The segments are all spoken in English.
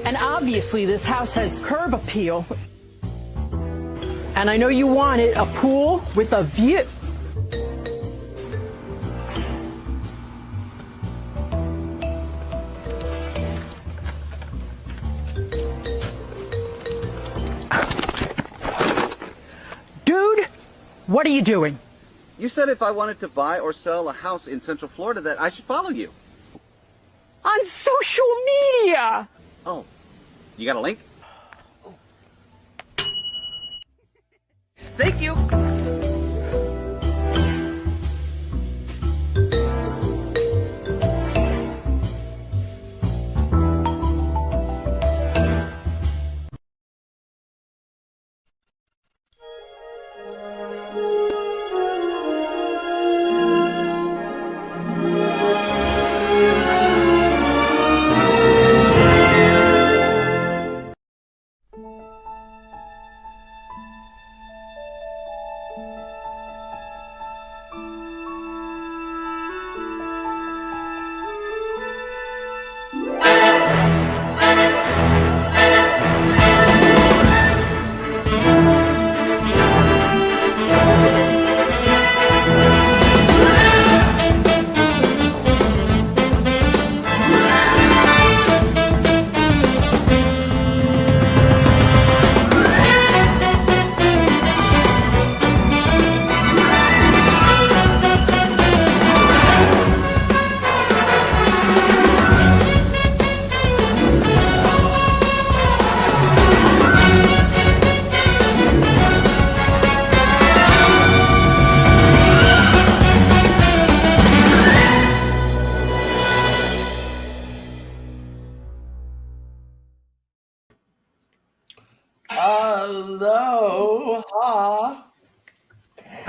And obviously this house has curb appeal. And I know you wanted a pool with a view. Dude, what are you doing? You said if I wanted to buy or sell a house in Central Florida that I should follow you. On social media. Oh, you got a link? Thank you.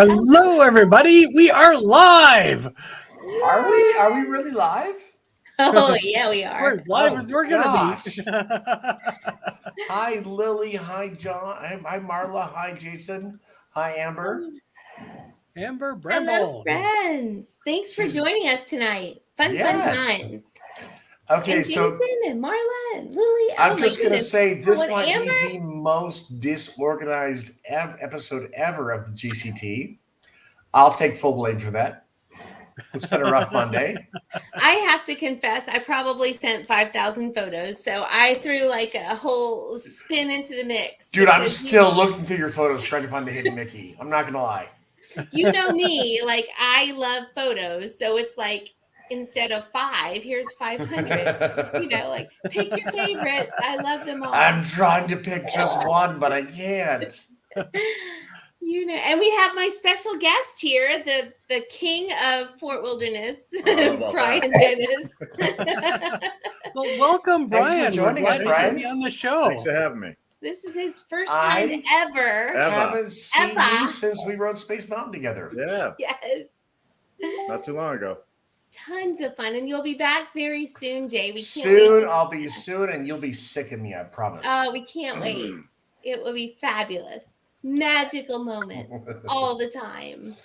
Hello, everybody. We are live. Are we? Are we really live? Oh, yeah, we are. We're as live as we're going to be. Hi, Lily. Hi, John. Hi, Marla. Hi, Jason. Hi, Amber. Amber Bramble. Hello, friends. Thanks for joining us tonight. Fun times. Okay, and Jason and Marla and Lily. I'm just going to say this might Amber? be the most disorganized episode ever of the GCT. I'll take full blame for that. It's been a rough Monday. I have to confess, I probably sent 5,000 photos, so I threw like a whole spin into the mix. Dude, I'm still looking through your photos trying to find the hidden Mickey. I'm not going to lie. You know me, like I love photos, so it's like instead of 5, here's 500. You know, like pick your favorites. I love them all. I'm trying to pick just one, but I can't. You know, and we have my special guest here, the king of Fort Wilderness, Brian Dennis. Well, welcome, Brian. Thanks for joining us, Brian. To be on the show. Thanks for having me. This is his first time ever. I haven't seen you since we rode Space Mountain together. Yeah. Yes. Not too long ago. Tons of fun, and you'll be back very soon, Jay. We can't soon, wait. I'll be soon, and you'll be sick of me, I promise. Oh, we can't wait. It will be fabulous. Magical moments all the time.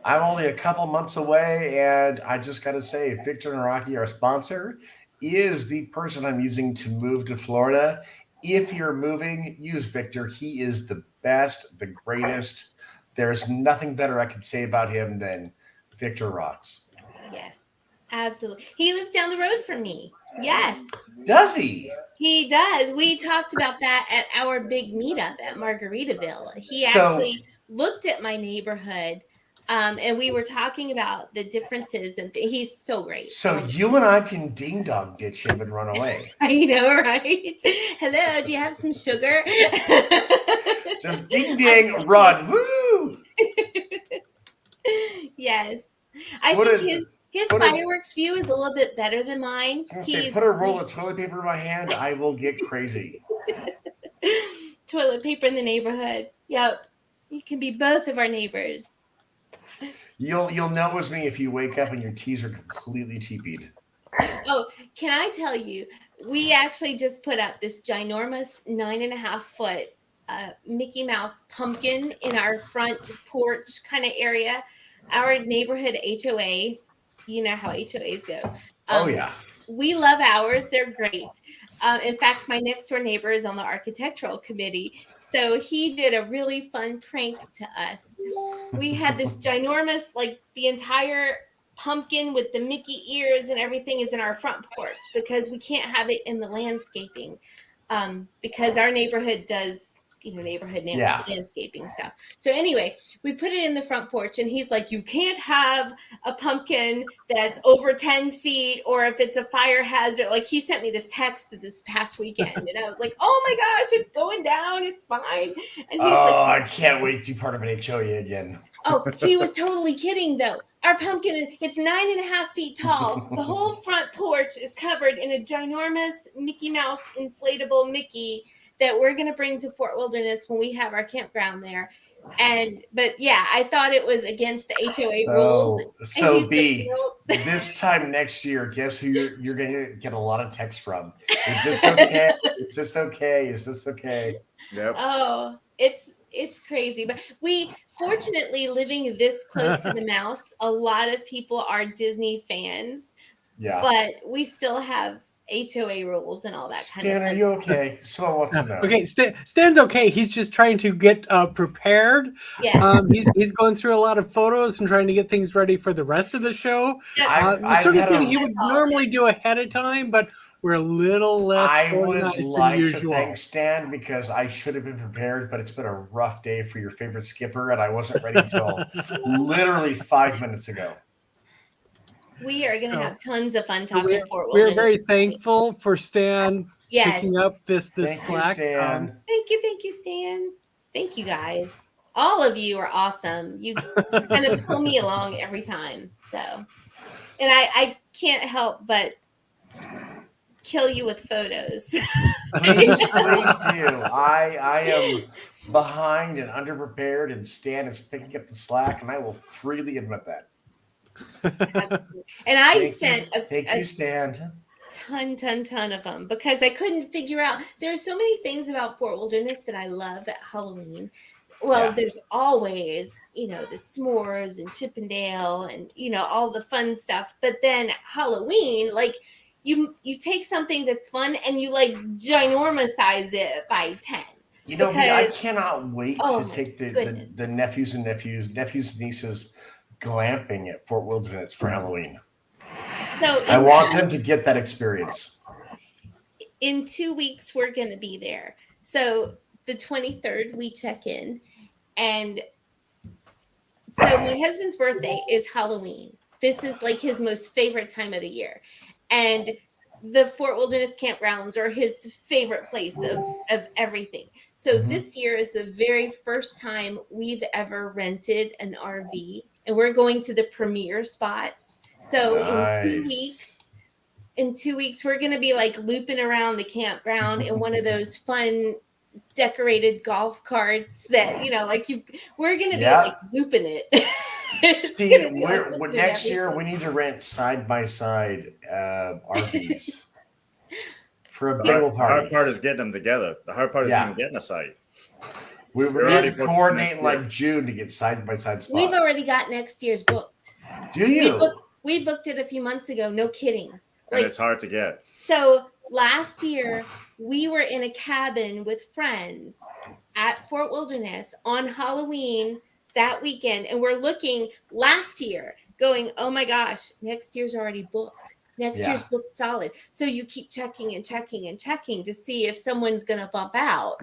I'm only a couple months away, and I just got to say, Victor Naraki, our sponsor, is the person I'm using to move to Florida. If you're moving, use Victor. He is the best, the greatest. There's nothing better I could say about him than Victor rocks. Yes, Absolutely. He lives down the road from me. Yes, Does he? he does. We talked about that at our big meetup at Margaritaville. He So- actually looked at my neighborhood, and we were talking about the differences. And he's so great. So you and I can ding dong ditch him and run away. I know, right? Hello, do you have some sugar? Just ding ding, run. Woo! Yes. I What think is- his what is- fireworks view is a little bit better than mine. I was gonna say, put a roll of toilet paper in my hand, I will get crazy. Toilet paper in the neighborhood. Yep. You can be both of our neighbors. You'll know it's me if you wake up and your tees are completely teepeed. Oh, can I tell you, we actually just put up this ginormous 9.5 foot Mickey Mouse pumpkin in our front porch kind of area. Our neighborhood HOA, you know how HOAs go. Oh yeah. We love ours. They're great. In fact, my next door neighbor is on the architectural committee. So he did a really fun prank to us. We had this ginormous, like the entire pumpkin with the Mickey ears and everything is in our front porch because we can't have it in the landscaping because our neighborhood does neighborhood landscaping stuff. So anyway, we put it in the front porch and he's like, you can't have a pumpkin that's over 10 feet or if it's a fire hazard. Like he sent me this text this past weekend and I was like, oh my gosh, it's going down, it's fine. And he's I can't wait to be part of an HOA again. Oh, he was totally kidding though. Our pumpkin it's 9.5 feet tall. The whole front porch is covered in a ginormous Mickey Mouse inflatable Mickey that we're going to bring to Fort Wilderness when we have our campground there. But yeah, I thought it was against the HOA rules. So B, like, nope. This time next year, guess who you're going to get a lot of texts from? Is this okay? Is this okay? Is this okay? Yep. Oh, it's crazy. But we, fortunately, living this close to the mouse, a lot of people are Disney fans. Yeah. But we still have HOA rules and all that kind of stuff. Stan, are you okay? Someone wants to know. Okay, Stan's okay. He's just trying to get prepared. Yeah. He's going through a lot of photos and trying to get things ready for the rest of the show. The sort of thing he would normally do ahead of time, but we're a little less organized than usual. I would like to thank Stan because I should have been prepared, but it's been a rough day for your favorite skipper, and I wasn't ready until literally 5 minutes ago. We are going to have tons of fun talking Fort Wilderness. We're very thankful for Stan picking up this Thank slack. You, Stan. Thank you, Stan. Thank you, guys. All of you are awesome. You kind of pull me along every time. So, and I can't help but kill you with photos. Please do. I am behind and underprepared, and Stan is picking up the slack, and I will freely admit that. And I sent a Stan. ton of them because I couldn't figure out. There are so many things about Fort Wilderness that I love at Halloween. Well, there's always, the s'mores and Chippendale and, all the fun stuff. But then Halloween, like you take something that's fun and you like ginormousize it by 10. I cannot wait to take the nephews and nieces glamping at Fort Wilderness for Halloween. So I want them to get that experience. In 2 weeks, we're going to be there. So the 23rd, we check in. And so my husband's birthday is Halloween. This is like his most favorite time of the year. And the Fort Wilderness campgrounds are his favorite place of everything. So this year is the very first time we've ever rented an RV. And we're going to the premier spots. So in 2 weeks, we're going to be like looping around the campground in one of those fun decorated golf carts that, we're going to be like looping it. Next year, we need to rent side-by-side RVs for a big party. The hard part is getting them together. The hard part is even getting a site. We were already coordinating like June to get side-by-side spots. We've already got next year's booked. Do you? We booked it a few months ago. No kidding. And it's hard to get. So last year, we were in a cabin with friends at Fort Wilderness on Halloween that weekend. And we're looking last year. going, oh my gosh, next year's already booked. Next year's booked solid. So you keep checking and checking and checking to see if someone's going to bump out.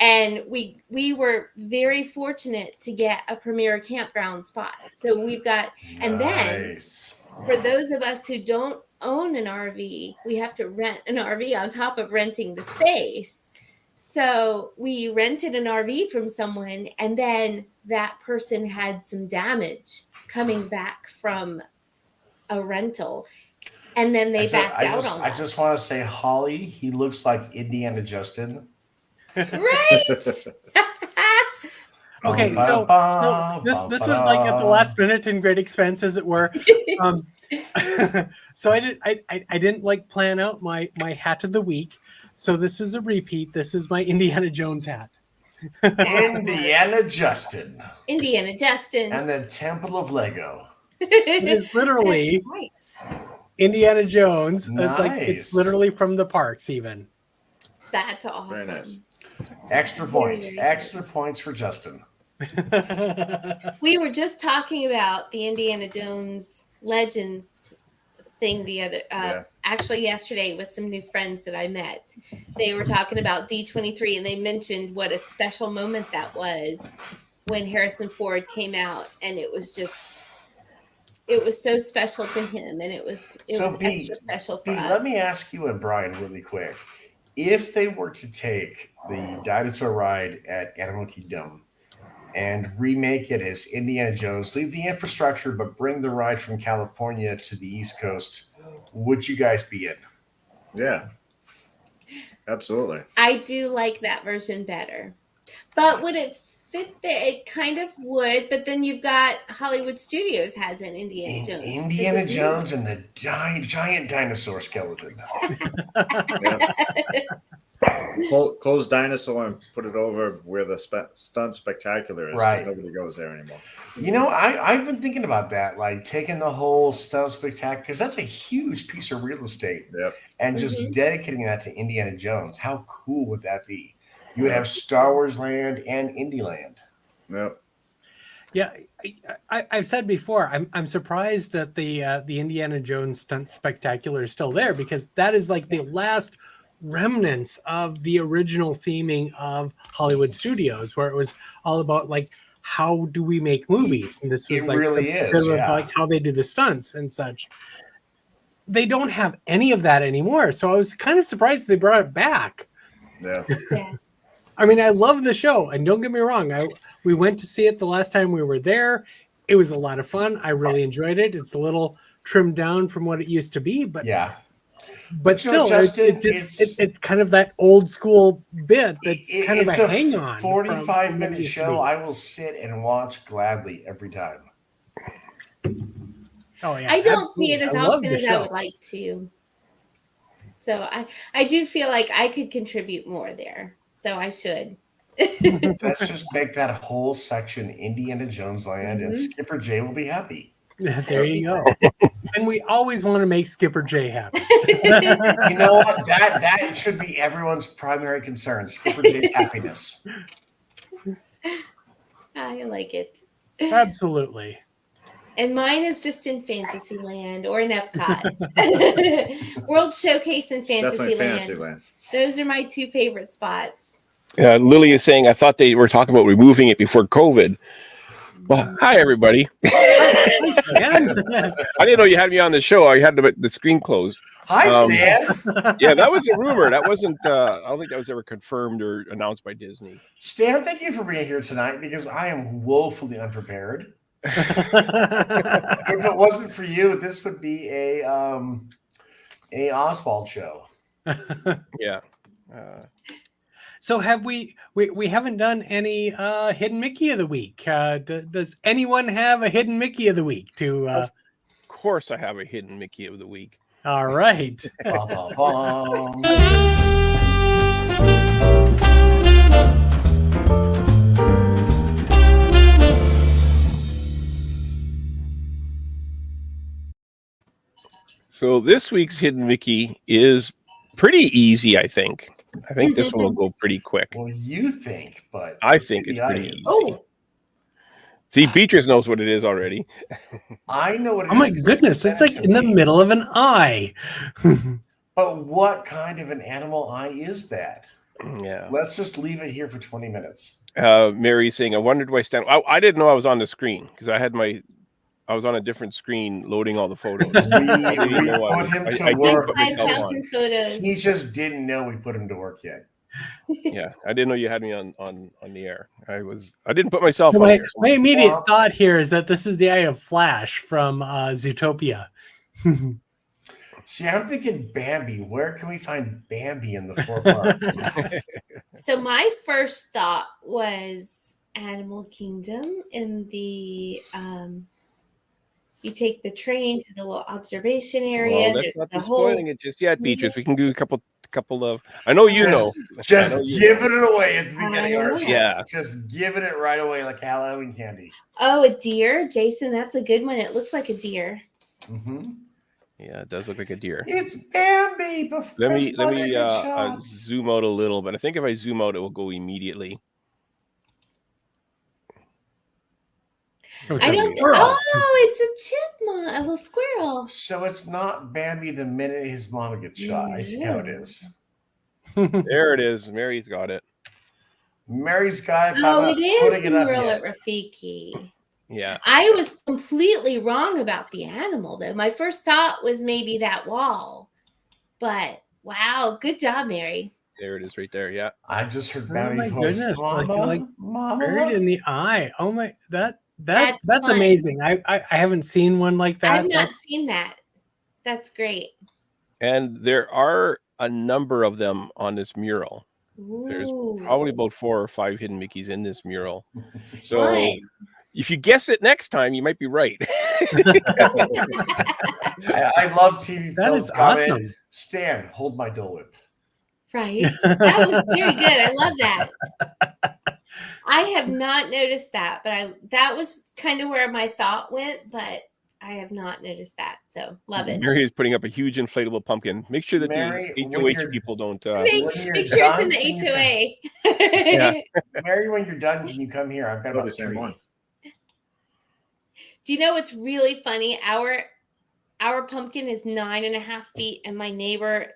And we were very fortunate to get a premier campground spot. So we've got, and then for those of us who don't own an RV, we have to rent an RV on top of renting the space. So we rented an RV from someone, and then that person had some damage coming back from a rental. And then they backed out on us. I just want to say, Holly, he looks like Indiana Justin. Right? Okay, so this was like at the last minute in great expense, as it were. So I didn't like plan out my hat of the week. So this is a repeat. This is my Indiana Jones hat. Indiana Justin. Indiana Justin. And the Temple of Lego. It is literally Indiana Jones. Nice. It's like it's literally from the parks even. That's awesome. Very nice. Extra points. Extra points for Justin. We were just talking about the Indiana Jones Legends thing the other actually yesterday with some new friends that I met. They were talking about D23, and they mentioned what a special moment that was when Harrison Ford came out, and it was so special to him, and it was extra special for us. Let me ask you and Brian really quick. If they were to take the dinosaur ride at Animal Kingdom and remake it as Indiana Jones, leave the infrastructure, but bring the ride from California to the East Coast, would you guys be in? Yeah, absolutely. I do like that version better. But would it fit there? It kind of would, but then you've got Hollywood Studios has an Indiana Jones. Indiana Jones and the giant dinosaur skeleton. Close dinosaur and put it over where the stunt spectacular is. Right. Nobody goes there anymore. You know, I've been thinking about that, like taking the whole stunt spectacular, because that's a huge piece of real estate, and just dedicating that to Indiana Jones. How cool would that be? You would have Star Wars Land and Indy Land. Yep. Yeah, I've said before, I'm surprised that the Indiana Jones stunt spectacular is still there, because that is like the last remnants of the original theming of Hollywood Studios, where it was all about like, how do we make movies? And this was like how they do the stunts and such. They don't have any of that anymore. So I was kind of surprised they brought it back. Yeah. I mean, I love the show, and don't get me wrong. We went to see it the last time we were there. It was a lot of fun. I really enjoyed it. It's a little trimmed down from what it used to be, but but still, Justin, it's kind of that old school bit that's kind of a hang on. 45-minute show I will sit and watch gladly every time. Oh yeah, I don't see it as often as I would like to. So I do feel like I could contribute more there. So I should. Let's just make that whole section Indiana Jones Land, and Skipper J will be happy. There you go. And we always want to make Skipper J happy. You know what? That should be everyone's primary concern. Skipper J's happiness. I like it. Absolutely. And mine is just in Fantasyland or in Epcot. World Showcase and Fantasyland. Those are my two favorite spots. Lily is saying, I thought they were talking about removing it before COVID. Well, hi, everybody. I didn't know you had me on the show. I had the screen closed. Hi, Stan. Yeah, that was a rumor. That wasn't, I don't think that was ever confirmed or announced by Disney. Stan, thank you for being here tonight, because I am woefully unprepared. If it wasn't for you, this would be a Oswald show. Yeah. So have we haven't done any hidden Mickey of the week. Does anyone have a hidden Mickey of the week? Of course I have a hidden Mickey of the week. All right. So this week's hidden Mickey is pretty easy, I think. I think this one will go pretty quick. Well, you think, but I think it's pretty easy. Oh. See, Beatrice knows what it is already. I know what it is. Oh my 'cause goodness, sent it's it like to in the me. middle of an eye. But what kind of an animal eye is that? Yeah. Let's just leave it here for 20 minutes. Mary's saying, I wondered why Stan. I didn't know I was on the screen because I was on a different screen loading all the photos. We I didn't even know put him to I didn't work. put I myself have on. 5,000 photos. He just didn't know we put him to work yet. Yeah, I didn't know you had me on the air. I didn't put myself So on my, here. my immediate Well- thought here is that this is the eye of Flash from Zootopia. See, I'm thinking Bambi. Where can we find Bambi in the 4 parks? So my first thought was Animal Kingdom in the you take the train to the little observation area. Well, let's There's not the be whole spoiling it just yet, Beatrice. We can do a couple of. I know you know. Just I know you giving know. it away at the beginning of our show. Yeah. Just giving it right away like Halloween candy. Oh, a deer, Jason. That's a good one. It looks like a deer. Mm-hmm. Yeah, it does look like a deer. It's Bambi before Let me his mother gets shot. zoom out a little, but I think if I zoom out, it will go immediately. Oh, I it's a don't. squirrel. Oh, it's a chipmunk, a little squirrel. So it's not Bambi the minute his mama gets shot. I see how it is. There it is. Mary's got it. Mary's got it. But Oh, I'm it not is putting the it up Merle yet. at Rafiki. Yeah. I was completely wrong about the animal, though. My first thought was maybe that wall, but wow, good job, Mary. There it is right there. Yeah. I just heard Oh Bambi's my voice. goodness, Mama, like mama. buried in the eye. Oh my, that's fun. amazing. I haven't seen one like that. I've not seen that. That's great. And there are a number of them on this mural. There's Ooh, probably about 4 or 5 hidden Mickeys in this mural. So fun. if you guess it next time, you might be right. I love TV That films is comment. awesome. Stan, hold my Dole Whip. Right. That was very good. I love that. I have not noticed that, but that was kind of where my thought went, but I have not noticed that. So love it. Mary is putting up a huge inflatable pumpkin. Make sure that Mary, the when HOH you're- people don't. Make, when you're make sure it's in done, the can you HOA. Yeah. Mary, when you're done, can you come here? I've got Probably about the same 3. one. Do you know what's really funny? Our pumpkin is 9.5 feet, and my neighbor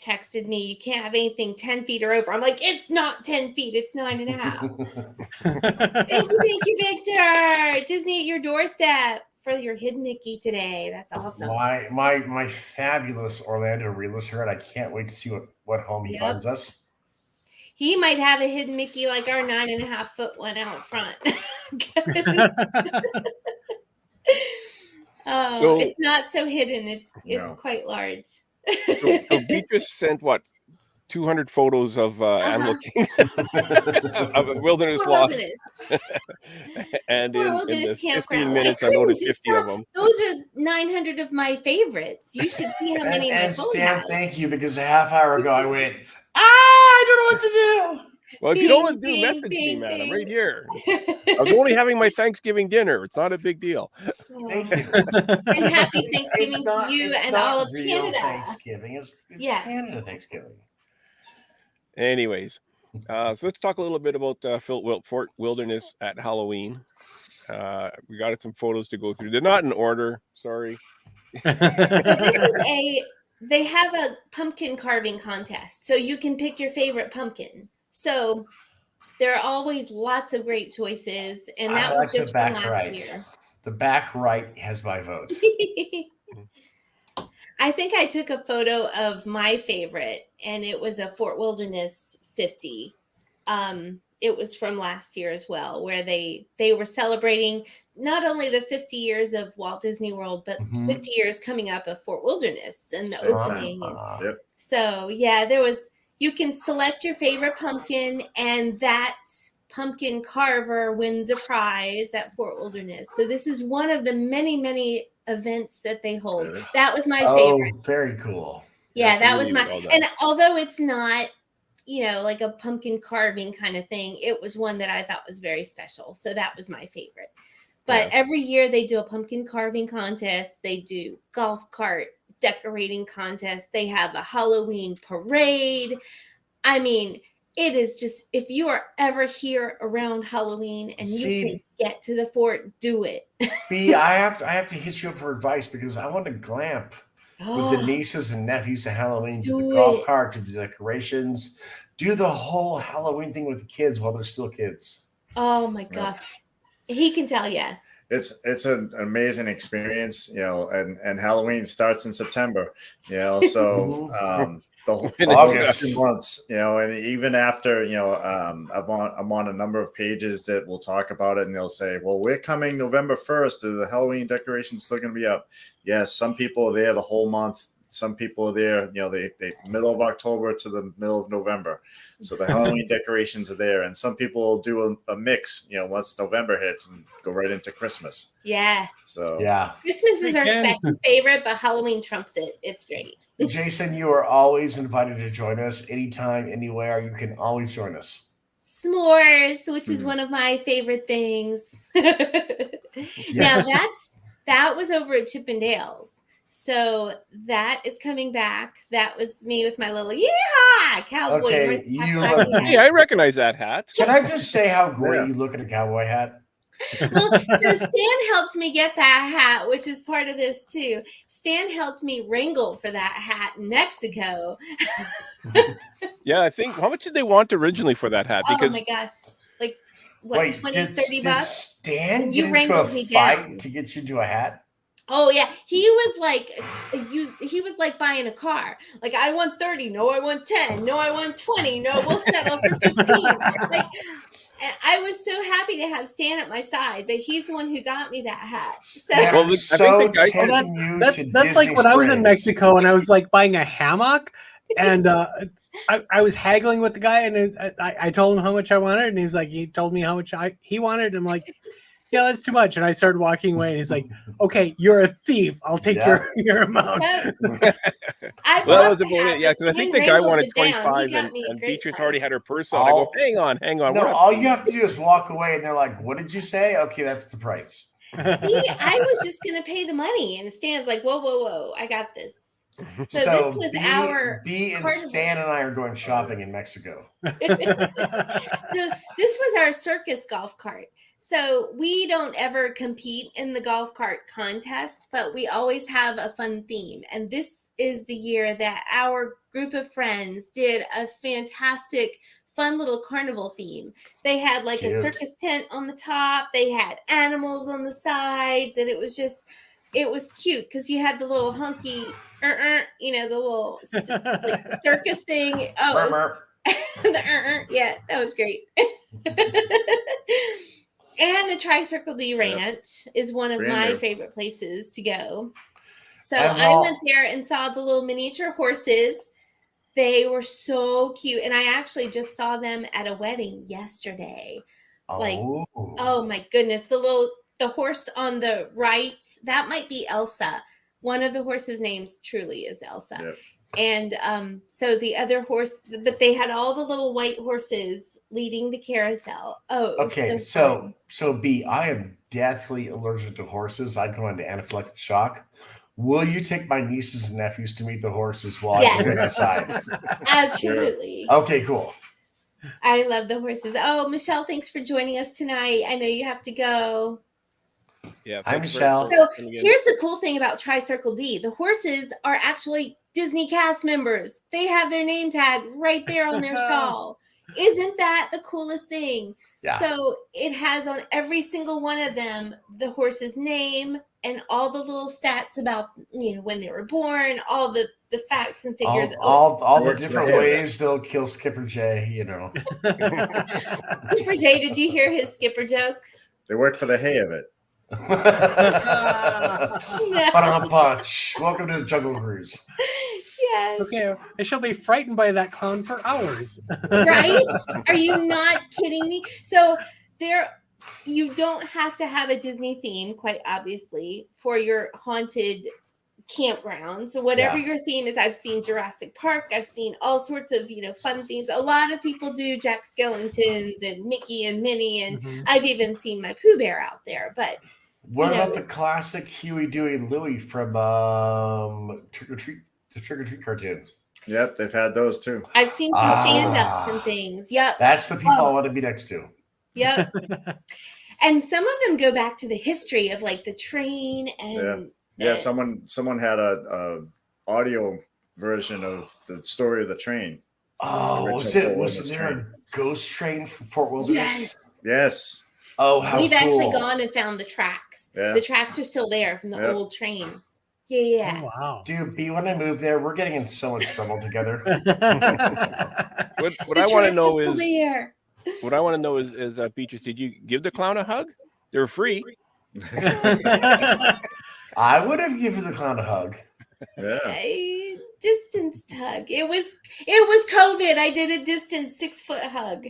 texted me, "You can't have anything 10 feet or over." I'm like, "It's not 10 feet, it's 9.5." Thank you, Victor. Disney at your doorstep for your hidden Mickey today. That's awesome. My fabulous Orlando realtor, and I can't wait to see what home he Yep. finds us. He might have a hidden Mickey like our 9.5 foot one out front. Oh, So- it's not so hidden. It's No. quite large. So Beatrice sent what 200 photos of Animal Kingdom of a wilderness Poor lost, Wilderness. and Poor in the Wilderness 15 campground. minutes, I couldn't loaded 50 of decide. them. Those are 900 of my favorites. You should see how many my And phone Stan, has. thank you, because a half hour ago I went, I don't know what to do. Well, if you don't Bing, want to do, bing, message me, bing, man. I'm bing. right here. I was only having my Thanksgiving dinner. It's not a big deal. Thank you. And happy Thanksgiving It's not- to you it's and not all of real Canada. Thanksgiving. It's Yes. Canada Thanksgiving. Anyways, so let's talk a little bit about Fort Wilderness at Halloween. We got some photos to go through. They're not in order. Sorry. So this is they have a pumpkin carving contest. So you can pick your favorite pumpkin. So there are always lots of great choices. And that I was like the just from back last right. year. The back right has my vote. I think I took a photo of my favorite, and it was a Fort Wilderness 50. It was from last year as well, where they were celebrating not only the 50 years of Walt Disney World, but Mhm. 50 years coming up of Fort Wilderness and the Same time. opening. And Yep. so, yeah, you can select your favorite pumpkin, and that pumpkin carver wins a prize at Fort Wilderness. So this is one of the many, many events that they hold. It is. That was my Oh, favorite. very cool. Yeah, That's that was really my, well done. and although it's not, like a pumpkin carving kind of thing, it was one that I thought was very special. So that was my favorite. But Yeah. every year they do a pumpkin carving contest. They do golf cart decorating contest. They have a Halloween parade. I mean, it is just, if you are ever here around Halloween and you See- can get to the fort, do it. B, I have to hit you up for advice because I want to glamp with the Oh, nieces and nephews to Halloween, to the do golf it. cart, to the decorations. Do the whole Halloween thing with the kids while they're still kids. Oh my gosh. He can tell you. It's an amazing experience, and Halloween starts in September, so the whole August. 2 months, and even after, I'm on a number of pages that will talk about it, and they'll say, well, we're coming November 1st, are the Halloween decorations still going to be up? Yes, some people are there the whole month. Some people are there, they middle of October to the middle of November. So the Halloween decorations are there. And some people will do a mix, once November hits and go right into Christmas. Yeah. So Yeah. Christmas is our Again. second favorite, but Halloween trumps it. It's great. Jason, you are always invited to join us anytime, anywhere. You can always join us. S'mores, which is Hmm. one of my favorite things. Yes. Now that was over at Chippendales. So that is coming back. That was me with my little yeehaw cowboy. Okay, North you Carolina look- hat. Hey, I recognize that hat. Can I just say how great Yeah. you look in a cowboy hat? Well, so Stan helped me get that hat, which is part of this too. Stan helped me wrangle for that hat in Mexico. Yeah, I think, how much did they want originally for that hat? Oh Because my gosh. Like what, Wait, 20, did 30 bucks? Stan And get you into wrangled a me fight down. to get you to a hat? Oh yeah, he was like buying a car. Like, I want 30, no, I want 10, no, I want 20, no, we'll settle for 15. Like, and I was so happy to have Stan at my side, but he's the one who got me that hat. So Stan, Well, I'm I think so the guy- taking you That's to like Disney when I was in Springs. Mexico and I was like buying a hammock, and I was haggling with the guy, and I told him how much I wanted, and he told me how much he wanted, and I'm like, yeah, that's too much, and I started walking away, and he's like, okay, you're a thief, I'll take Yeah. your amount. I well, bought that was the about hat, it. Yeah, but because I think Stan the guy wrangled wanted it down. He 25, got and, me a and great Beatrice already price. had her purse on. I go, hang on. No, we're not all you have to do is walk away, and they're like, "What did you say?" Okay, that's the price. See, I was just gonna pay the money, and Stan's like, whoa, whoa, whoa, I got this. So this was our B and carnival. Stan and I are going shopping in Mexico. So this was our circus golf cart. So we don't ever compete in the golf cart contest, but we always have a fun theme. And this is the year that our group of friends did a fantastic, fun little carnival theme. They had like a Cute. circus tent on the top, they had animals on the sides, and it was cute because you had the little hunky, the little like circus thing. Oh, it was, yeah, that was great. And the Tricircle D Ranch is one of Brand my new. favorite places to go. So And I while- went there and saw the little miniature horses. They were so cute, and I actually just saw them at a wedding yesterday. Like, oh my goodness, the horse on the right, that might be Elsa. One of the horses' names truly is Elsa. Yep. And so the other horse, but they had all the little white horses leading the carousel. Oh, it was Okay, so fun. so B, I am deathly allergic to horses. I go into anaphylactic shock. Will you take my nieces and nephews to meet the horses while Yes. I go outside? Absolutely. Okay, cool. I love the horses. Oh, Michelle, thanks for joining us tonight. I know you have to go. Yeah. Hi, thanks for- Michelle. So coming in. here's the cool thing about Tricircle D. The horses are actually Disney cast members. They have their name tag right there on their stall. Isn't that the coolest thing? Yeah. So it has on every single one of them the horse's name and all the little stats about when they were born, all the facts and figures. All the Works different right. ways they'll kill Skipper J, Skipper J, did you hear his Skipper joke? They work for the hay of it. Punch. Welcome to the Jungle Cruise. Yes. Okay, I shall be frightened by that clown for hours. Right? Are you not kidding me? So you don't have to have a Disney theme, quite obviously, for your haunted campground. So whatever Yeah. your theme is, I've seen Jurassic Park, I've seen all sorts of fun themes. A lot of people do Jack Skellingtons and Mickey and Minnie, and Mhm. I've even seen my Pooh Bear out there. But What You about know- the classic Huey, Dewey, and Louie from Trick or Treat, the Trick or Treat cartoon? Yep, they've had those too. I've seen some stand-ups and things. Yep. That's the people I Oh. want to be next to. Yep. And some of them go back to the history of like the train and Yeah, someone had a audio version of the story of the train. Oh, was there a ghost train from Fort Wilderness? Yes. Yes. Oh, how We've cool. actually gone and found the tracks. Yeah. The tracks are still there from the old train. Yeah. Oh, wow. Dude, B, when I move there, we're getting in so much trouble together. What The I want to tracks are know still is there. what I want to know is Beatrice, did you give the clown a hug? They're free. I would have given the clown a hug. Yeah. A distanced hug. It was COVID. I did a distance 6-foot hug.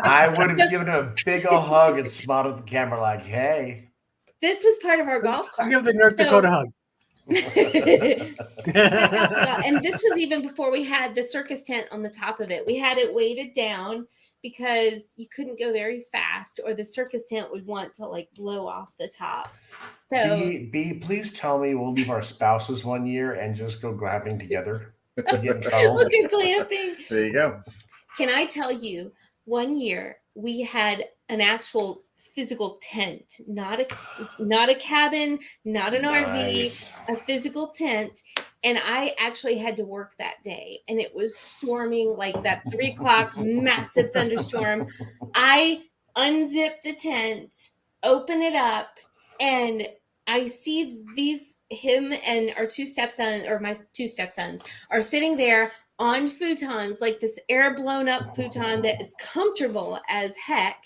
I would have given him a big old hug and smiled at the camera like, hey. This was part of our golf cart. Give the North Dakota hug. And this was even before we had the circus tent on the top of it. We had it weighted down because you couldn't go very fast or the circus tent would want to like blow off the top. So B, please tell me we'll leave our spouses one year and just go glamping together. Get in trouble. look at glamping. There you go. Can I tell you, one year we had an actual physical tent, not a cabin, not an Nice. RV, a physical tent. And I actually had to work that day, and it was storming like that 3 o'clock massive thunderstorm. I unzip the tent, open it up, and I see him and our 2 stepsons, or my 2 stepsons, are sitting there on futons, like this air blown up futon that is comfortable as heck.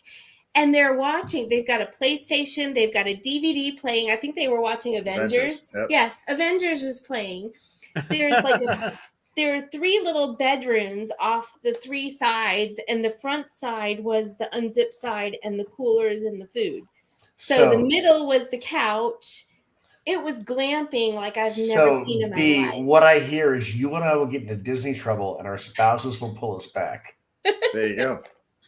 And they're watching, they've got a PlayStation, they've got a DVD playing. I think they were watching Avengers. Yep. Yeah, Avengers was playing. There's like there are 3 little bedrooms off the 3 sides, and the front side was the unzipped side and the coolers and the food. So the middle was the couch. It was glamping like I've never seen in my life. What I hear is you and I will get into Disney trouble and our spouses will pull us back. There you go.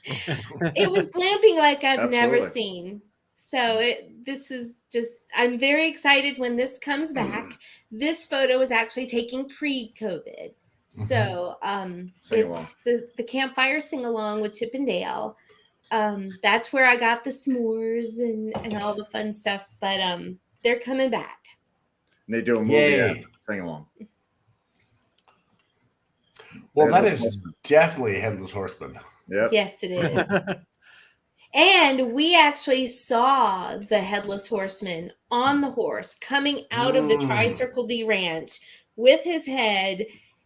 It was glamping like I've never Absolutely. seen. So this is just, I'm very excited when this comes back. This photo is actually taken pre-COVID. So Sing along. it's the campfire sing-along with Chip and Dale. That's where I got the s'mores and all the fun stuff. But they're coming back. And they do a movie Yay. sing along. Well, that Headless is Horseman. definitely Headless Horseman. Yep. Yes, it is. And we actually saw the Headless Horseman on the horse coming out of the Tri-Circle D Ranch with his head.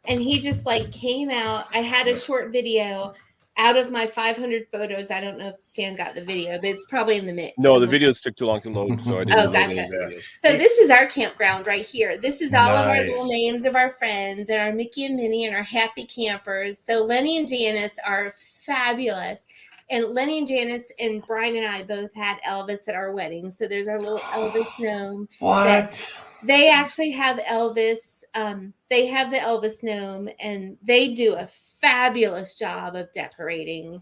And he just like came out. I had a short video out of my 500 photos. I don't know if Sam got the video, but it's probably in the mix. No, the videos took too long to load, so I didn't. Oh, load gotcha. any videos. So this is our campground right here. This is all of our Nice. little names of our friends and our Mickey and Minnie and our happy campers. So Lenny and Janice are fabulous. And Lenny and Janice and Brian and I both had Elvis at our wedding. So there's our little Elvis gnome. What? They actually have Elvis. They have the Elvis gnome, and they do a fabulous job of decorating.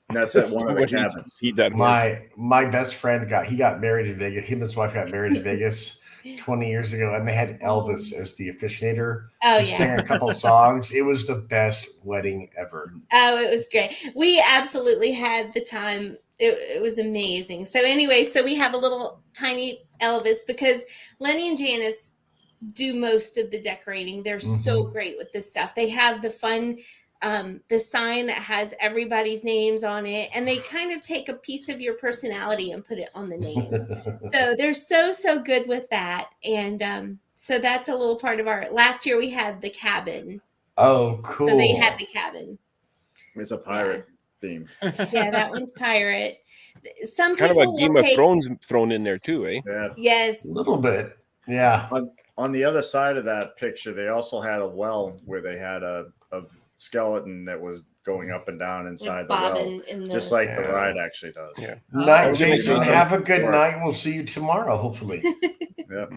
And that's at one of the What he- cabins. He that horse. My best friend got married in Vegas. Him and his wife got married in Vegas 20 years ago, and they had Elvis as the officiator. Oh, He yeah. sang a couple songs. It was the best wedding ever. Oh, it was great. We absolutely had the time. It was amazing. So anyway, so we have a little tiny Elvis because Lenny and Janice do most of the decorating. They're so great with this stuff. They have the fun, the sign that has everybody's names on it, and they kind of take a piece of your personality and put it on the names. So they're so good with that. And so that's a little part of our, last year we had the cabin. Oh, cool. So they had the cabin. It's a pirate theme. Yeah, that one's pirate. Some Kind of people a Game will of take, Thrones thrown in there too, eh? Yeah. yes. A little bit. Yeah. On the other side of that picture, they also had a well where they had a skeleton that was going up and down inside the well, bobbing in the, just like the Yeah. ride actually does. Yeah. Night, Oh, Jason. okay. Have a good Work. night. We'll see you tomorrow, hopefully. Yep.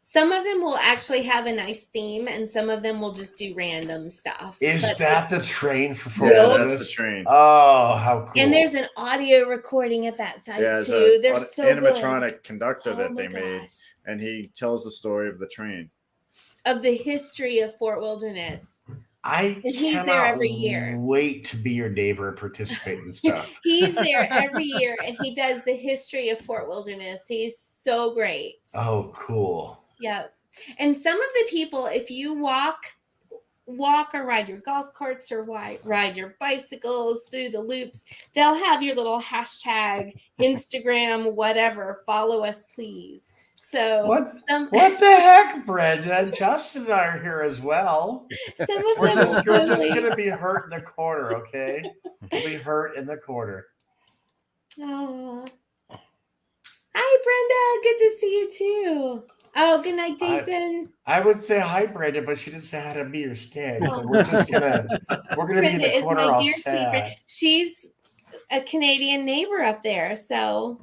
some of them will actually have a nice theme, and some of them will just do random stuff. Is But- that the train for Fort Yeah, Wilderness? that's the train. Oh, how cool. And there's an audio recording at that site Yeah, there's too. They're an so animatronic good. conductor Oh that my they made, gosh. and he tells the story of the train. of the history of Fort Wilderness. I And he's there cannot every year. wait to be your neighbor and participate in stuff. He's there every year, and he does the history of Fort Wilderness. He's so great. Oh, cool. Yep. And some of the people, if you walk or ride your golf carts or ride your bicycles through the loops, they'll have your little hashtag, Instagram, whatever, follow us, please. So What the heck, Brenda? Justin and I are here as well. Some of We're them just will totally... going to be hurt in the corner, okay? We'll be hurt in the corner. Oh. Hi, Brenda. Good to see you too. Oh, good night, Jason. I would say hi, Brenda, but she didn't say hi to me or Stan. So we're gonna be in the corner all sad. She's a Canadian neighbor up there, so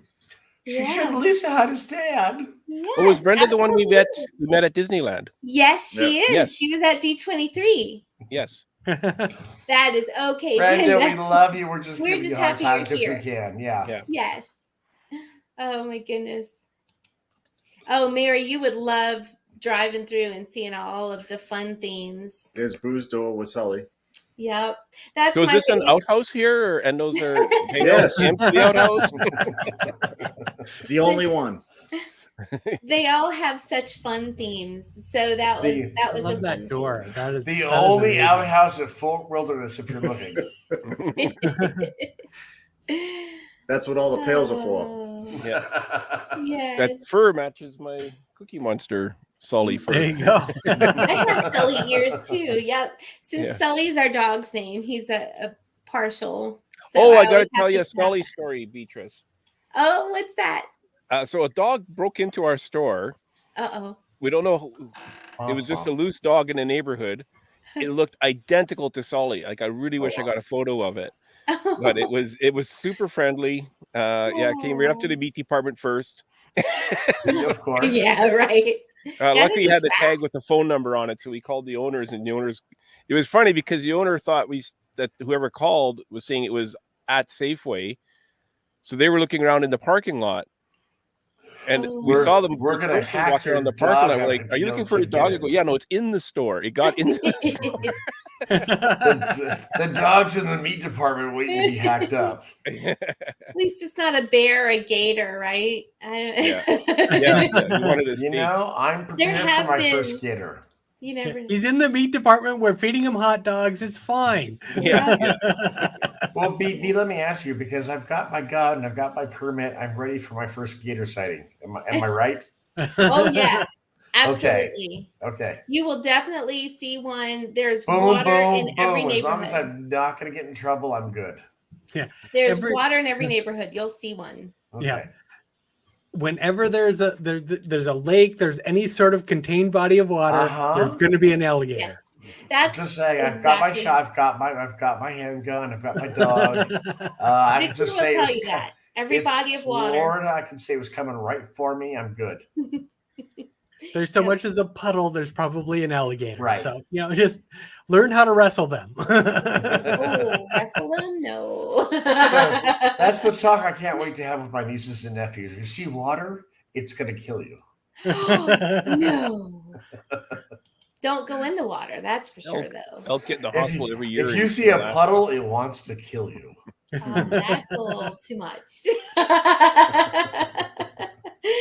she should at least say hi to Stan. Yes, Oh, was Brenda the one we met at Disneyland? Yes, she is. Yes. She was at D23. Yes. That is okay, Brenda. Brenda. We love you. We're just giving you a hard happy time you're because here. we can. Yeah. Yes. Oh my goodness. Oh, Mary, you would love driving through and seeing all of the fun themes. There's Boo's Door with Sully. Yep. That's so is this an outhouse here, and those are yes, the outhouse? It's the only one. They all have such fun themes. So that was I a love that fun door. That is the that only is outhouse at Fort Wilderness if you're looking. That's what all the pails are for. Yeah. Yes. That fur matches my Cookie Monster Sully fur. There you go. I have Sully ears too. Yep. Since Sully's our dog's name, he's a partial. So I gotta tell you a snap. Sully story, Beatrice. Oh, what's that? So a dog broke into our store. Uh-oh. We don't know. It was just a loose dog in the neighborhood. It looked identical to Sully. Like I really wish I got a photo of it. But it was super friendly. It came right up to the meat department first. Of course. Yeah, right. Luckily, he had the tag with the phone number on it, so we called the owners, and the owners. It was funny because the owner thought that whoever called was saying it was at Safeway, so they were looking around in the parking lot, and we saw them. We're gonna hack walking around the parking lot. We're like, "Are you looking for a dog?" I go, "Yeah, no, it's in the store. It got in the store." The dog's in the meat department waiting to be hacked up. At least it's not a bear or a gator, right? Yeah. You know, I'm prepared for my first gator. You never. He's in the meat department. We're feeding him hot dogs. It's fine. Yeah. Well, B, let me ask you, because I've got my gun, I've got my permit, I'm ready for my first gator sighting. Am I right? Oh yeah, absolutely. Okay. You will definitely see one. There's water in every neighborhood. As long as I'm not going to get in trouble, I'm good. Yeah. There's water in every neighborhood. You'll see one. Okay. Yeah. Whenever there's a lake, there's any sort of contained body of water, there's going to be an alligator. Yes. That's just saying. I've got my shot. I've got my handgun. I've got my dog. I can just say tell you that every body of water. Florida, I can say it was coming right for me. I'm good. There's so much as a puddle. There's probably an alligator. Right. So just learn how to wrestle them. Wrestle them? No. That's the talk I can't wait to have with my nieces and nephews. You see water, it's going to kill you. No. Don't go in the water. That's for sure, though. Elk get in the hospital every year. If you see a puddle, it wants to kill you. That's a little too much.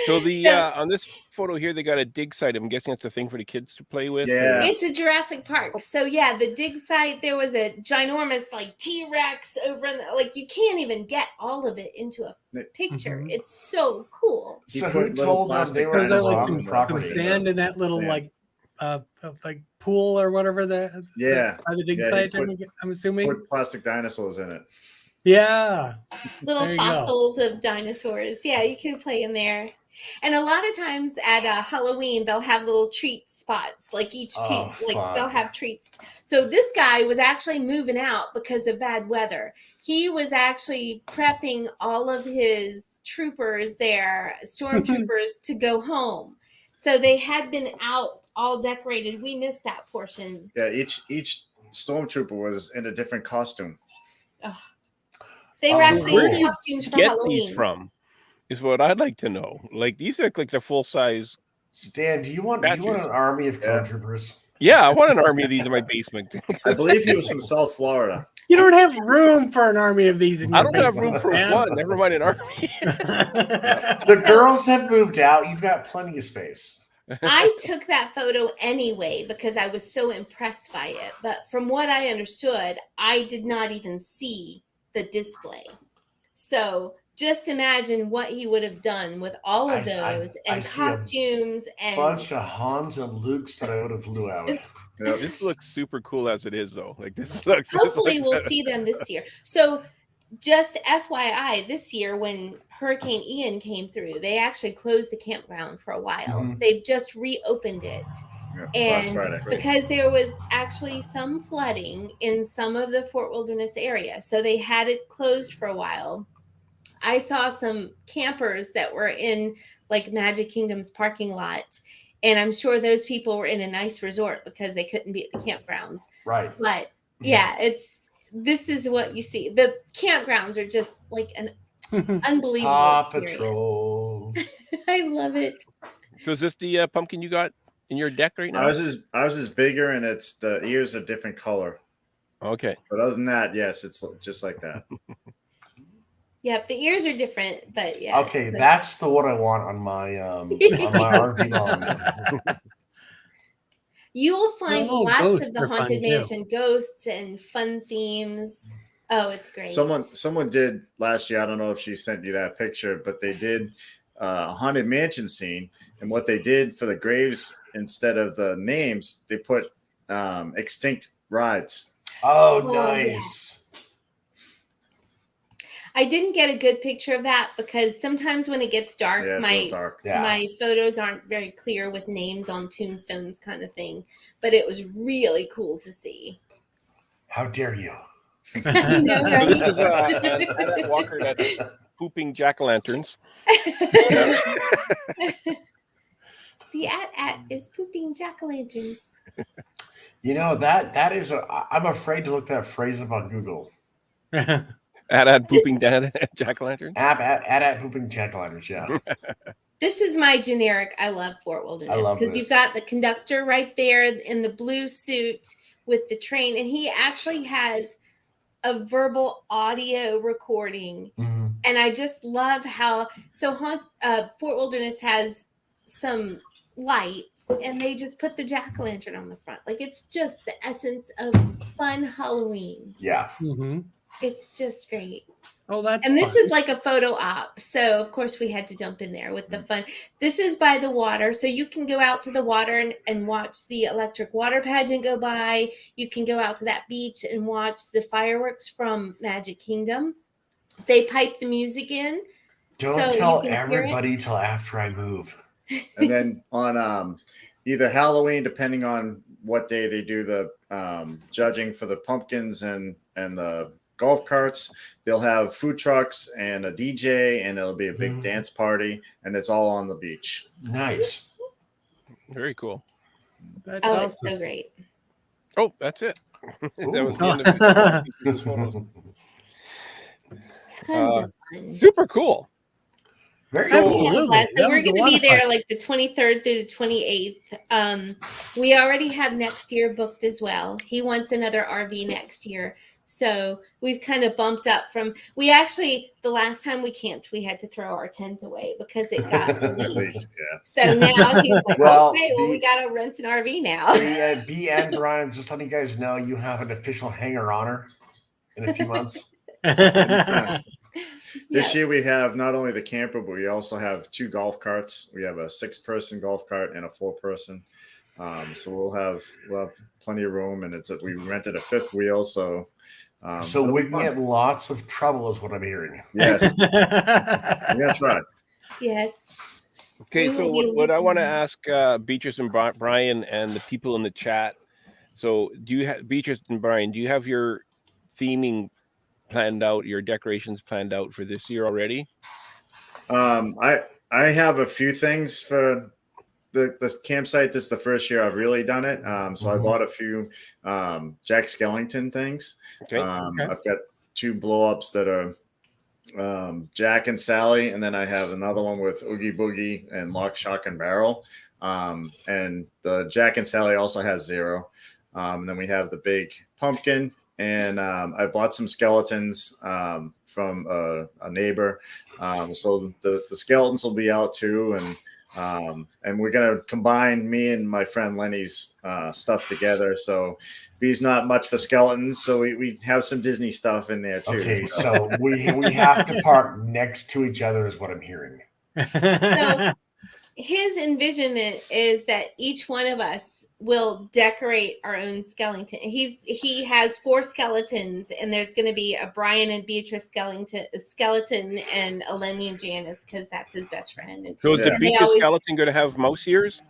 So on this photo here, they got a dig site. I'm guessing it's a thing for the kids to play with. Yeah, it's a Jurassic Park. So yeah, the dig site. There was a ginormous T-Rex over in you can't even get all of it into a picture. Mm-hmm. It's so cool. So who told them they were some sand in that little pool or whatever by the dig site? I'm assuming put plastic dinosaurs in it. Yeah, little fossils of dinosaurs. Yeah, you can play in there. And a lot of times at Halloween, they'll have little treat spots. Like they'll have treats. So this guy was actually moving out because of bad weather. He was actually prepping all of his troopers there, stormtroopers, to go home. So they had been out all decorated. We missed that portion. Yeah, each stormtrooper was in a different costume. Oh. They were actually in costumes for Halloween. These from? Is what I'd like to know. Like these look like the full size Stan, do you want an army of clone troopers? Yeah, I want an army of these in my basement. I believe he was from South Florida. You don't have room for an army of these in your I don't have room basement, for man. one. Never mind an army. The girls have moved out. You've got plenty of space. I took that photo anyway because I was so impressed by it. But from what I understood, I did not even see the display. So just imagine what he would have done with all of those and costumes and bunch of Hans and Lukes that I would have flew out. This looks super cool as it is, though. Like this looks. Hopefully, we'll see them this year. So, just FYI, this year when Hurricane Ian came through, they actually closed the campground for a while. Mhm. They've just reopened it. Last And Friday. because there was actually some flooding in some of the Fort Wilderness area, so they had it closed for a while. I saw some campers that were in like Magic Kingdom's parking lot, and I'm sure those people were in a nice resort because they couldn't be at the campgrounds. Right. But yeah, this is what you see. The campgrounds are just like an unbelievable Paw experience. Patrol. I love it. So is this the pumpkin you got in your deck right now? Ours is bigger, and it's the ears are different color. Okay. But other than that, yes, it's just like that. Yep, the ears are different, but yeah. Okay, that's the one I want on my RV lawn. You will find Oh, lots ghosts of the are fun, Haunted too. Mansion ghosts and fun themes. Oh, it's great. Someone did last year. I don't know if she sent you that picture, but they did a Haunted Mansion scene, and what they did for the graves, instead of the names, they put extinct rides. Oh, Oh, nice. I didn't get a good picture of that because sometimes when it gets dark, Yeah, it's real dark. my photos aren't very clear with names on tombstones kind of thing. But it was really cool to see. How dare you? I know, So right? this is Annette Walker that's pooping jack-o'-lanterns. The at is pooping jack-o'-lanterns. You know, that is I'm afraid to look that phrase up on Google. At pooping jack-o'-lanterns? At pooping jack-o'-lanterns, yeah. This is my generic. I love Fort Wilderness because you've got the conductor right there in the blue suit with the train, and he actually has a verbal audio recording. Mm-hmm. And I just love how Fort Wilderness has some lights, and they just put the jack-o'-lantern on the front. Like it's just the essence of fun Halloween. Yeah. Mm-hmm. It's just great. Oh, that's And this fun. is like a photo op. So, of course, we had to jump in there with the fun. This is by the water. So you can go out to the water and watch the electric water pageant go by. You can go out to that beach and watch the fireworks from Magic Kingdom. They pipe the music in. Don't so tell you can hear it. everybody till after I move. And then on either Halloween, depending on what day they do the judging for the pumpkins and the golf carts, they'll have food trucks and a DJ, and it'll be a big dance party, and it's all on the beach. Nice. Very cool. That's It's awesome. so great. Oh, that's it. That was the end of it. Tons of fun. Super cool. Very So, cool. Absolutely. so That we're was a going to lot be of there fun. like the 23rd through the 28th. We already have next year booked as well. He wants another RV next year. So we've kind of bumped up from, the last time we camped, we had to throw our tent away because it got leaked. Yeah. So now he's like, Well, we got to rent an RV now. B and Brian, just letting you guys know you have an official hanger honor in a few months. This year we have not only the camper, but we also have 2 golf carts. We have a 6-person golf cart and a 4-person. So we'll have plenty of room, and we rented a 5th wheel. So we can get lots of trouble, is what I'm hearing. Yes, we're gonna try. Yes. Okay, We so will be what I want to looking- ask Beatrice and Brian and the people in the chat. So do you have, Beatrice and Brian, do you have your theming planned out, your decorations planned out for this year already? I have a few things for the campsite. This is the first year I've really done it. So I bought a few Jack Skellington things. Okay. I've got 2 blow-ups that are Jack and Sally, and then I have another one with Oogie Boogie and Lock, Shock, and Barrel. And the Jack and Sally also has 0. And then we have the big pumpkin. And I bought some skeletons from a neighbor. So the skeletons will be out too. And we're going to combine me and my friend Lenny's stuff together. So B's not much for skeletons. So we have some Disney stuff in there too. Okay, so we have to park next to each other is what I'm hearing. So his envisionment is that each one of us will decorate our own skeleton. He has 4 skeletons, and there's going to be a Brian and Beatrice skeleton and a Lenny and Janice, because that's his best friend. And, So is the and they Beatrice always skeleton going to have mouse ears?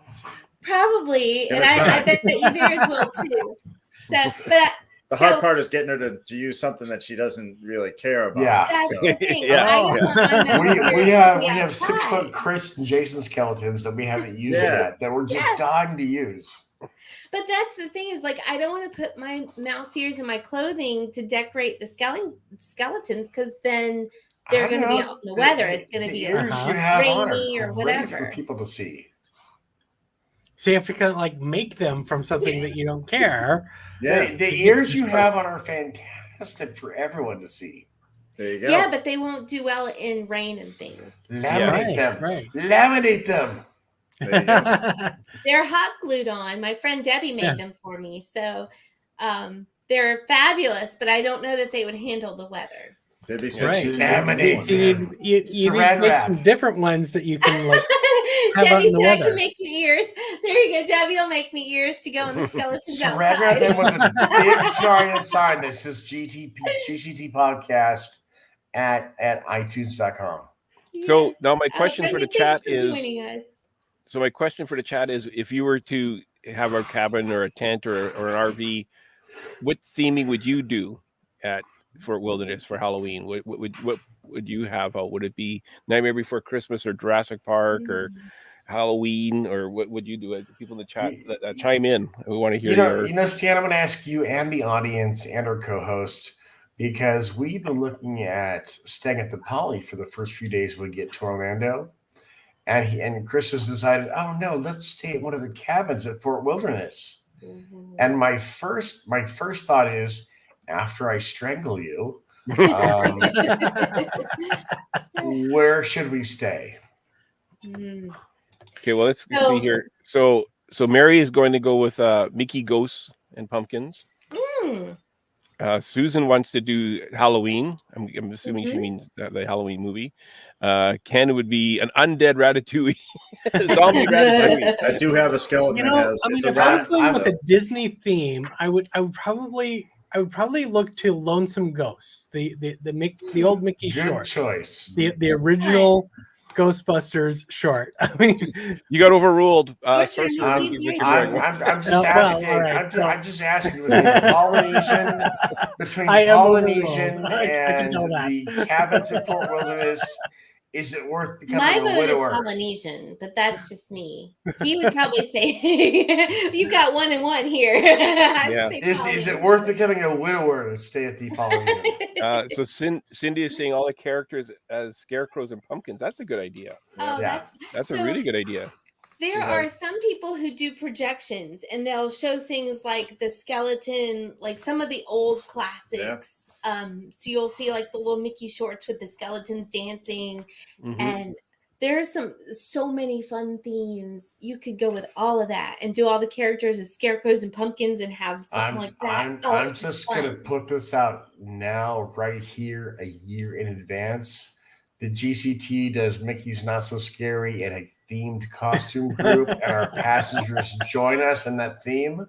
probably, Give and it a I try. bet that theirs will too. So, but The hard part is getting her to use something that she doesn't really care about. Yeah. that's So, the thing. Yeah. I don't want my mouse ears We to have be 6-foot outside. Chris and Jason skeletons that we haven't used Yeah. yet that we're just Yes. dying to use. But that's the thing is, like, I don't want to put my mouse ears in my clothing to decorate the skeletons, because then they're going to be out in the weather. It's going to be ears like you have on rainy are or great whatever. for people to see. So you have to kind of like make them from something that you don't care. yeah. The ears you have on are fantastic for everyone to see. There you go. Yeah, but they won't do well in rain and things. Laminate Right, them. right. Laminate them. There you go. They're hot glued on. My friend Debbie made Yeah. them for me. So they're fabulous, but I don't know that they would handle the weather. There'd be Right. such Laminate So you need to Saran make wrap. some different ones that you can like have out Debbie in the said I weather. can make you ears. There you go. Debbie will make me ears to go in the skeletons Saran wrap outside. them with a big giant sign that says GCT podcast at iTunes.com. So Yes. now my question for the Brittany, thanks chat for is, joining us. so my question for the chat is, if you were to have a cabin or a tent or an RV, what theming would you do at Fort Wilderness for Halloween? What would you have? Would it be Nightmare Before Christmas or Jurassic Park or Halloween, or what would you do? People in the chat chime in. We want to hear You know, Stan, I'm going to ask you and the audience and our co-host, because we've been looking at staying at the Poly for the first few days we get to Orlando. And Chris has decided, oh no, let's stay at one of the cabins at Fort Wilderness. And my first thought is, after I strangle you, where should we stay? Okay, well, let's see here. So Mary is going to go with Mickey Ghosts and Pumpkins. Susan wants to do Halloween. I'm assuming she means the Halloween movie. Ken would be an undead Ratatouille. Zombie Ratatouille. I do have a skeleton. You that know, has, I mean, it's a if I was rat. going with a Disney theme, I would probably look to Lonesome Ghosts, the old Mickey Good short, choice. the original Ghostbusters short. I mean, You got overruled. Sorcerer I'm Movie, just very asking. all right. I'm just asking between I am Polynesian overruled. I can and tell that. the cabins at Fort Wilderness. Is it worth becoming My a vote is widower? Polynesian, but that's just me. He would probably say, "You got 1 and 1 here." I'd Yeah. say Is it Polynesian. worth becoming a widower to stay at the Polynesian? So Cindy is saying all the characters as scarecrows and pumpkins. That's a good idea. Oh, Yeah. That's so a really good idea. There Yeah. are some people who do projections, and they'll show things like the skeleton, like some of the old classics. So you'll see like the little Mickey shorts with the skeletons dancing, and there's so many fun themes. You could go with all of that and do all the characters as scarecrows and pumpkins and have something like that. I'm just going to put this out now, right here, a year in advance. The GCT does Mickey's Not So Scary and a themed costume group, and our passengers join us in that theme.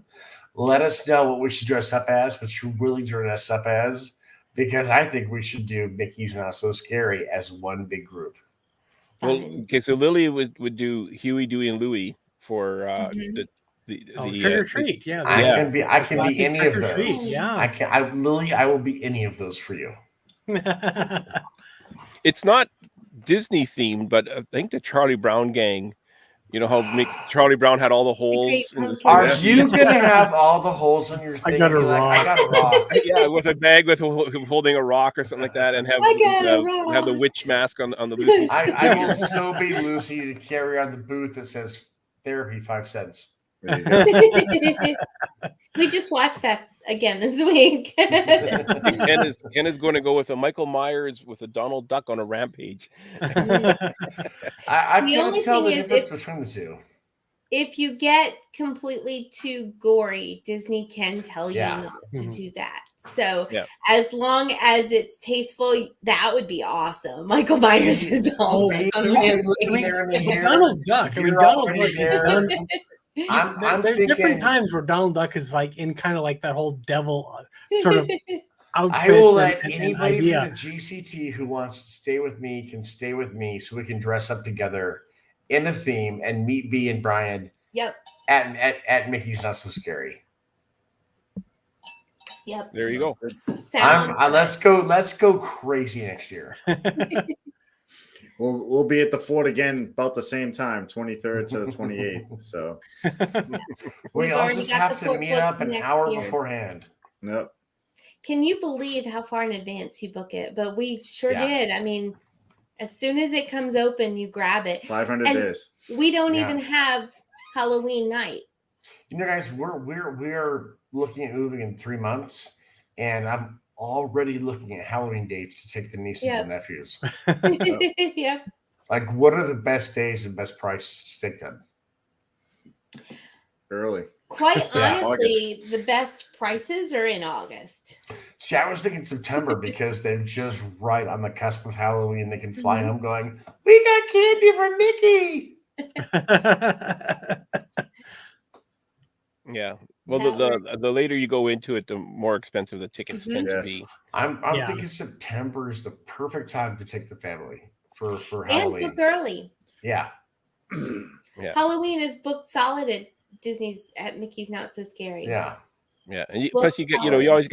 Let us know what we should dress up as, what you're willing to dress up as, because I think we should do Mickey's Not So Scary as one big group. Well, okay, so Lily would do Huey, Dewey, and Louie for the Trick or treat. Yeah, I can be classic any trick of or treat, those. yeah. I will be any of those for you. It's not Disney themed, but I think the Charlie Brown gang. You know how Charlie Brown had all the holes in the Are you going to have all the holes in your thing? I got a You're like, rock. I got a rock. Yeah, with a bag with holding a rock or something like that, and have have the witch mask on the Lucy. I will so be Lucy to carry on the booth that says therapy 5 cents. There you go. We just watched that again this week. Ken is going to go with a Michael Myers with a Donald Duck on a rampage. I The can't only tell thing the is difference between the two. if you get completely too gory, Disney can tell you Yeah. not to do that. So Yeah. as long as it's tasteful, that would be awesome. Michael Myers and Donald Duck on a rampage. Donald Duck. I mean, You're Donald already Duck is there. done. I'm There's thinking, different times where Donald Duck is like in kind of like that whole devil sort of outfit. I will let and anybody idea. from the GCT who wants to stay with me can stay with me so we can dress up together in a theme and meet B and Brian Yep. at Mickey's Not So Scary. Yep. There you go. Sounds Let's go crazy next year. We'll be at the fort again about the same time, 23rd to the 28th. So We We've all already just got have the to fort meet booked up an next hour year. beforehand. yep. Can you believe how far in advance you book it? But we sure Yeah. did. I mean, as soon as it comes open, you grab it. 500 And days. we don't Yeah. even have Halloween night. You know, guys, we're looking at moving in 3 months, and I'm already looking at Halloween dates to take the nieces Yep. and nephews. Yep. Like, what are the best days and best prices to take them? Early. Quite Yeah, honestly, the best prices are in August. See, I was thinking September because they're just right on the cusp of Halloween. They can fly home going, "We got candy from Mickey." Yeah. Well, That works. the later you go into it, the more expensive the tickets tend to Yes. be. I'm Yeah. thinking September is the perfect time to take the family for And Halloween. book early. Yeah. Yeah. Halloween is booked solid at Mickey's Not So Scary. Yeah. Yeah, and Well, plus you get, you solid. always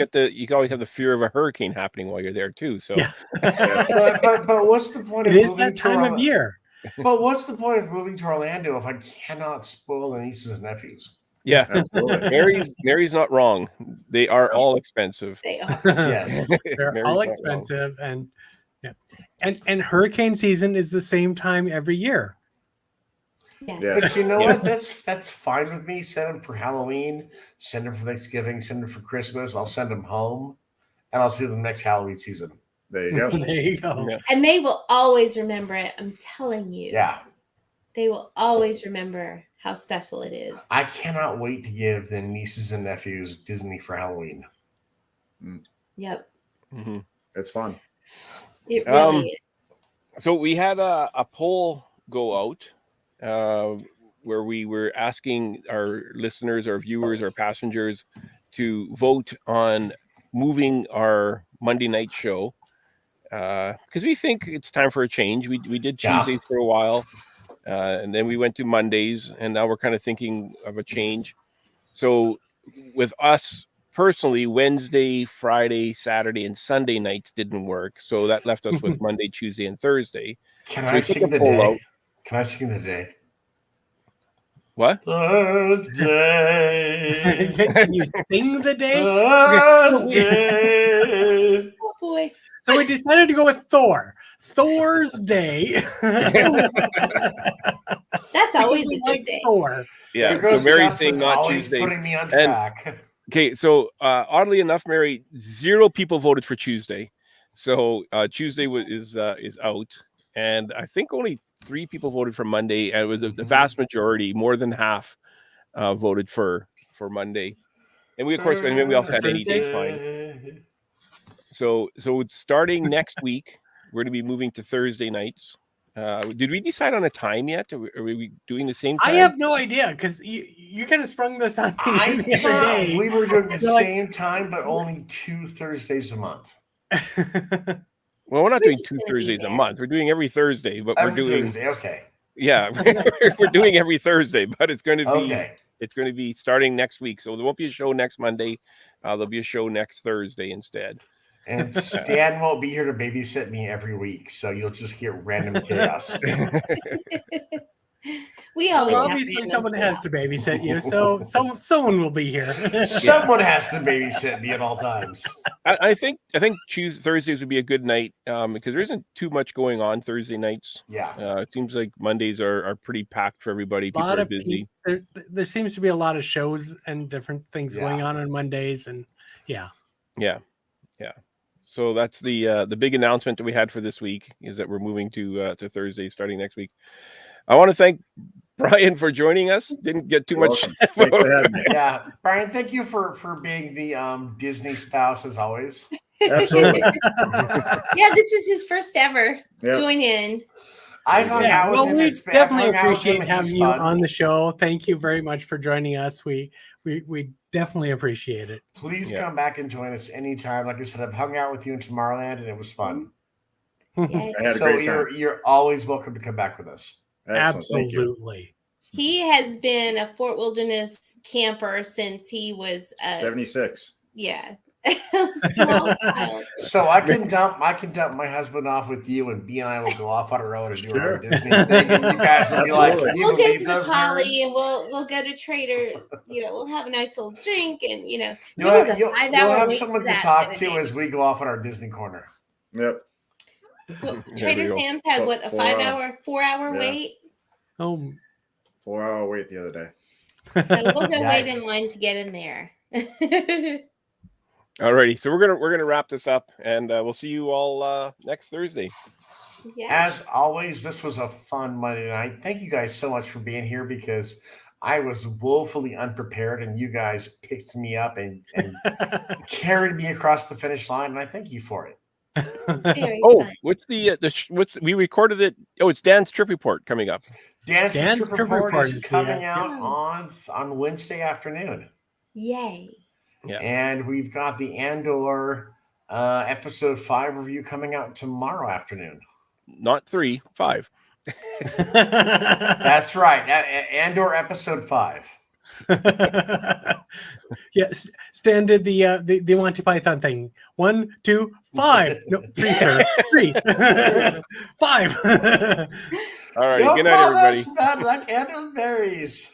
always have the fear of a hurricane happening while you're there too. So Yeah. Yes. But what's the point It of is moving that to time of Orlando? year. But what's the point of moving to Orlando if I cannot spoil the nieces and nephews? yeah, Absolutely. Mary's not wrong. They are all expensive. They are. Yes. They're Mary's all not wrong. expensive, and yeah, and hurricane season is the same time every year. Yes. Yes. But you know Yeah. what? That's fine with me. Send them for Halloween, send them for Thanksgiving, send them for Christmas. I'll send them home, and I'll see them next Halloween season. There you go. There you go. Yeah. And they will always remember it. I'm telling you. Yeah. They will always remember how special it is. I cannot wait to give the nieces and nephews Disney for Halloween. Yep. Mhm. It's fun. It really is. So we had a poll go out where we were asking our listeners, our viewers, our passengers to vote on moving our Monday night show because we think it's time for a change. We did Yeah. Tuesdays for a while, and then we went to Mondays, and now we're kind of thinking of a change. So with us personally, Wednesday, Friday, Saturday, and Sunday nights didn't work. So that left us with Monday, Tuesday, and Thursday. Can So I we took sing a the poll day? out. Can I sing the day? What? Thursday. Can you sing the day? Thursday. Oh boy. So we decided to go with Thor. Thor's Day. That's always We a like good day. Thor. Yeah. There So goes Mary's Justin, saying not always Tuesday. putting me on And- track. Okay, so oddly enough, Mary, 0 people voted for Tuesday. So Tuesday is out, and I think only 3 people voted for Monday, and it was the vast majority, more than half, voted for Monday. And we, of course, and then we also had any day fine. So starting next week, we're going to be moving to Thursday nights. Did we decide on a time yet? Are we doing the same time? I have no idea because you kind of sprung this on me I the other thought day. we were doing the You're like- same time, but only 2 Thursdays a month. Well, we're not We're doing just 2 gonna be Thursdays a there. month. We're doing every Thursday, but Every we're doing Thursday, okay. yeah, we're doing every Thursday, but it's going to be Okay. it's going to be starting next week. So there won't be a show next Monday. There'll be a show next Thursday instead. And Stan won't be here to babysit me every week, so you'll just hear random chaos. We always Well, have obviously random someone has chaos. to babysit you, so someone will be here. Someone has to babysit me at all times. I think Thursdays would be a good night because there isn't too much going on Thursday nights. Yeah. It seems like Mondays are pretty packed for everybody. People are busy. There seems to be a lot of shows and different things going on Mondays, and yeah. So that's the big announcement that we had for this week is that we're moving to Thursday starting next week. I want to thank Brian for joining us. Didn't get too much. Thanks for having me. Yeah, Brian, thank you for being the Disney spouse as always. Absolutely. Yeah, this is his first ever join in. I've hung out with him. We definitely appreciate him, having you on the show. Thank you very much for joining us. We definitely appreciate it. Please come back and join us anytime. Like I said, I've hung out with you in Tomorrowland and it was fun. Yeah. I had a great time. You're always welcome to come back with us. Excellent. Absolutely. He has been a Fort Wilderness camper since he was 76. Yeah. Small child. So I can dump my husband off with you, and B and I will go off on our own and do our Disney thing. And you guys will be like, we'll go to the Poly and we'll go to Trader. We'll have a nice little drink, and it was a 5-hour You'll have wait someone for to that talk the to other day. as we go off on our Disney corner. Yep. Well, Trader Sam's had a 4-hour wait. Oh, 4-hour wait the other day. So we'll go wait in line to get in there. Alrighty, so we're gonna wrap this up, and we'll see you all next Thursday. Yes. As always, this was a fun Monday night. Thank you guys so much for being here because I was woefully unprepared, and you guys picked me up and carried me across the finish line, and I thank you for it. What's we recorded it? Oh, it's Dan's trip report coming up. Dan's trip report is coming out on Wednesday afternoon. Yay! Yeah, and we've got the Andor episode 5 review coming out tomorrow afternoon. Not 3, 5. That's right, Andor episode 5. Yes, Stan did the Monty Python thing. 1, 2, 5. No, 3, sir. 3. 5. All right. Good night, everybody. Smell like Andor berries.